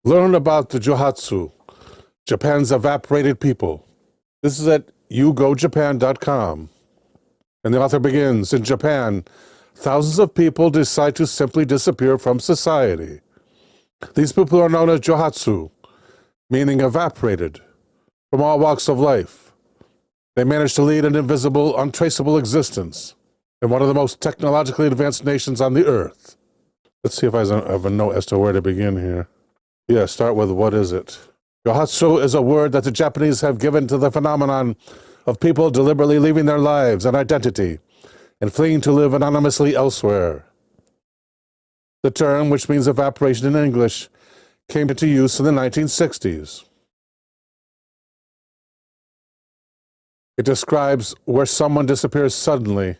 Learn about the Johatsu, Japan's evaporated people. This is at yougojapan.com. And the author begins, in Japan, thousands of people decide to simply disappear from society. These people are known as Johatsu, meaning evaporated, from all walks of life. They manage to lead an invisible, untraceable existence in one of the most technologically advanced nations on the earth. Let's see if I have a note as to where to begin here. Yeah, start with what is it? Johatsu is a word that the Japanese have given to the phenomenon of people deliberately leaving their lives and identity and fleeing to live anonymously elsewhere. The term, which means evaporation in English, came into use in the 1960s. It describes where someone disappears suddenly,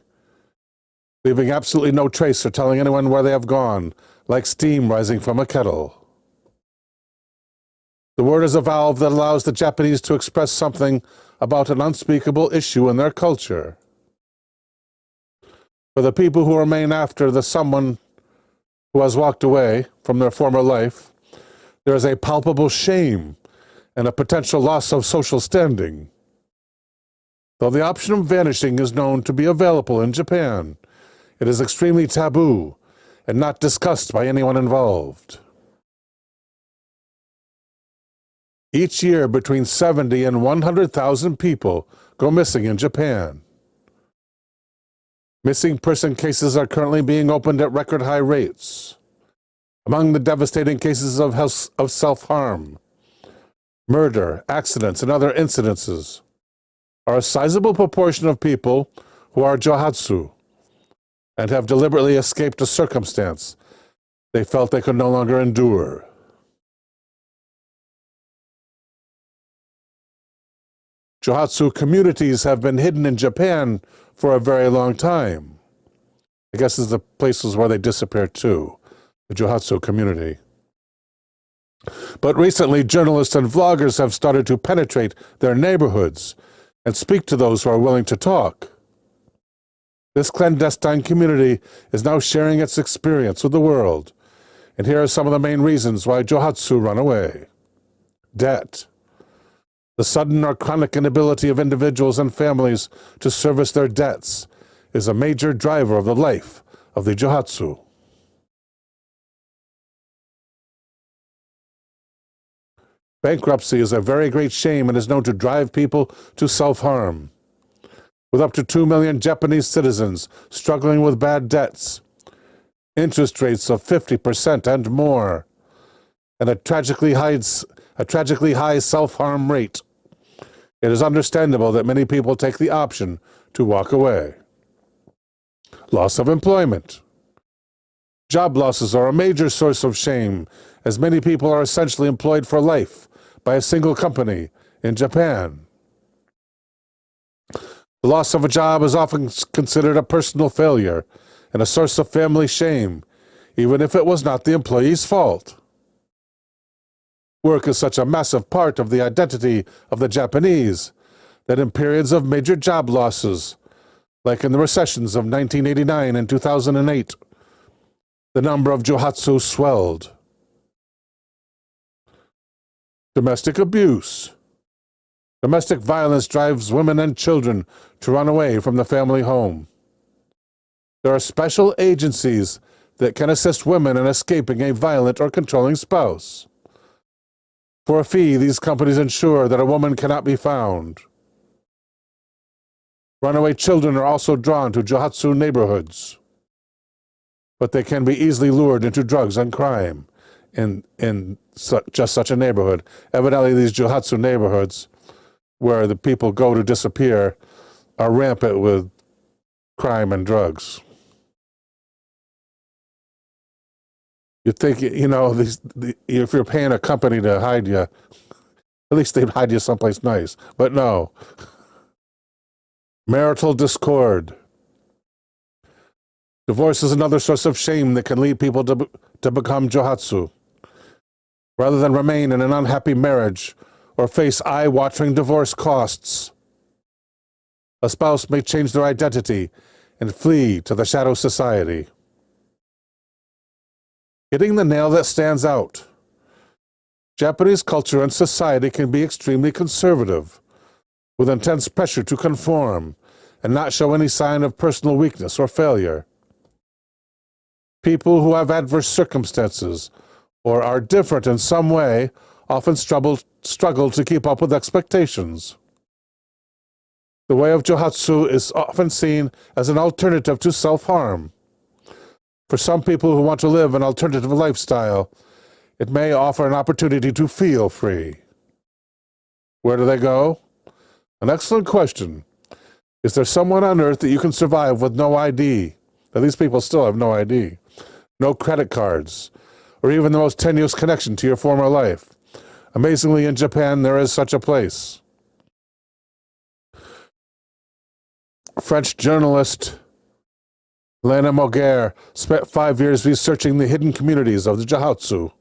leaving absolutely no trace or telling anyone where they have gone, like steam rising from a kettle. The word is a valve that allows the Japanese to express something about an unspeakable issue in their culture. For the people who remain after the someone who has walked away from their former life, there is a palpable shame and a potential loss of social standing. Though the option of vanishing is known to be available in Japan, it is extremely taboo and not discussed by anyone involved. Each year, between 70 and 100,000 people go missing in Japan. Missing person cases are currently being opened at record high rates. Among the devastating cases of self-harm, murder, accidents, and other incidences are a sizable proportion of people who are Johatsu and have deliberately escaped a circumstance they felt they could no longer endure. Johatsu communities have been hidden in Japan for a very long time. I guess it's the places where they disappear to, the Johatsu community. But recently, journalists and vloggers have started to penetrate their neighborhoods and speak to those who are willing to talk. This clandestine community is now sharing its experience with the world, and here are some of the main reasons why Johatsu run away. Debt. The sudden or chronic inability of individuals and families to service their debts is a major driver of the life of the Johatsu. Bankruptcy is a very great shame and is known to drive people to self-harm. With up to 2 million Japanese citizens struggling with bad debts, interest rates of 50% and more, and a tragically high self-harm rate, it is understandable that many people take the option to walk away. Loss of employment. Job losses are a major source of shame, as many people are essentially employed for life by a single company in Japan. The loss of a job is often considered a personal failure and a source of family shame, even if it was not the employee's fault. Work is such a massive part of the identity of the Japanese that in periods of major job losses, like in the recessions of 1989 and 2008, the number of Johatsu swelled. Domestic abuse. Domestic violence drives women and children to run away from the family home. There are special agencies that can assist women in escaping a violent or controlling spouse. For a fee, these companies ensure that a woman cannot be found. Runaway children are also drawn to Johatsu neighborhoods, but they can be easily lured into drugs and crime in just such a neighborhood. Evidently, these Johatsu neighborhoods, where the people go to disappear, are rampant with crime and drugs. You'd think, if you're paying a company to hide you, at least they'd hide you someplace nice. But no. Marital discord. Divorce is another source of shame that can lead people to become Johatsu. Rather than remain in an unhappy marriage or face eye-watering divorce costs, a spouse may change their identity and flee to the shadow society. Hitting the nail that stands out. Japanese culture and society can be extremely conservative, with intense pressure to conform and not show any sign of personal weakness or failure. People who have adverse circumstances or are different in some way often struggle to keep up with expectations. The way of Johatsu is often seen as an alternative to self-harm. For some people who want to live an alternative lifestyle, it may offer an opportunity to feel free. Where do they go? An excellent question. Is there someone on earth that you can survive with no ID? Now, these people still have no ID, no credit cards, or even the most tenuous connection to your former life. Amazingly, in Japan, there is such a place. French journalist Lena Moguer spent 5 years researching the hidden communities of the Johatsu.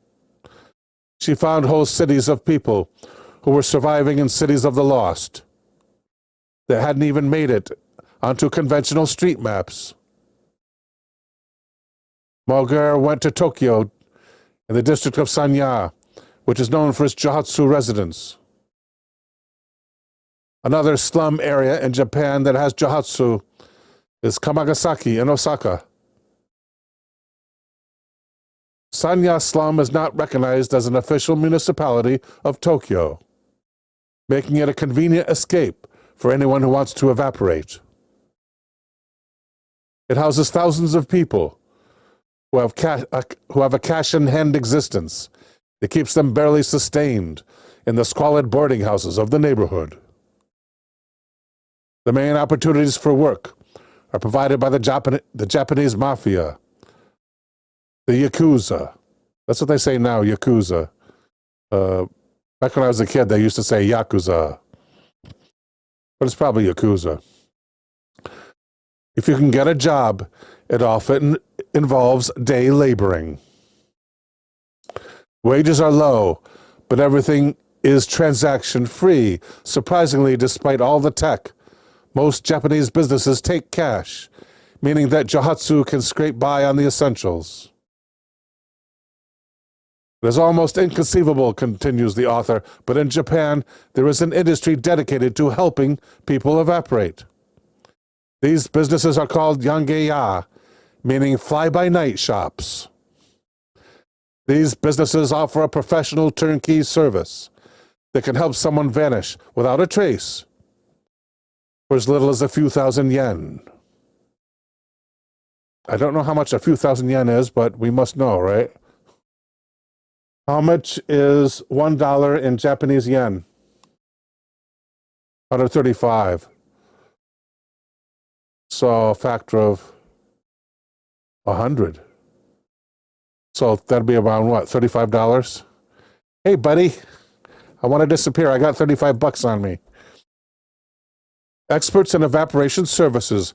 She found whole cities of people who were surviving in cities of the lost that hadn't even made it onto conventional street maps. Moguer went to Tokyo in the district of Sanya, which is known for its Johatsu residents. Another slum area in Japan that has Johatsu is Kamagasaki in Osaka. Sanya slum is not recognized as an official municipality of Tokyo, making it a convenient escape for anyone who wants to evaporate. It houses thousands of people who have a cash-in-hand existence that keeps them barely sustained in the squalid boarding houses of the neighborhood. The main opportunities for work are provided by the Japanese mafia, the Yakuza. That's what they say now, Yakuza. Back when I was a kid, they used to say Yakuza. But it's probably Yakuza. If you can get a job, it often involves day laboring. Wages are low, but everything is transaction-free. Surprisingly, despite all the tech, most Japanese businesses take cash, meaning that Johatsu can scrape by on the essentials. It is almost inconceivable, continues the author, but in Japan, there is an industry dedicated to helping people evaporate. These businesses are called yangeya, meaning fly-by-night shops. These businesses offer a professional turnkey service that can help someone vanish without a trace for as little as a few thousand yen. I don't know how much a few thousand yen is, but we must know, right? How much is $1 in Japanese yen? 135. So a factor of 100. So that'd be around what, $35? Hey, buddy, I want to disappear. I got 35 bucks on me. Experts in evaporation services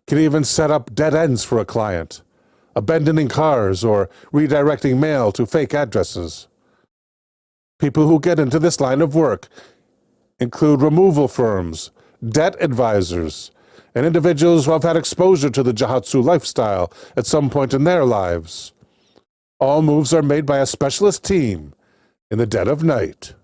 can even set up dead ends for a client, abandoning cars or redirecting mail to fake addresses. People who get into this line of work include removal firms, debt advisors, and individuals who have had exposure to the Johatsu lifestyle at some point in their lives. All moves are made by a specialist team in the dead of night.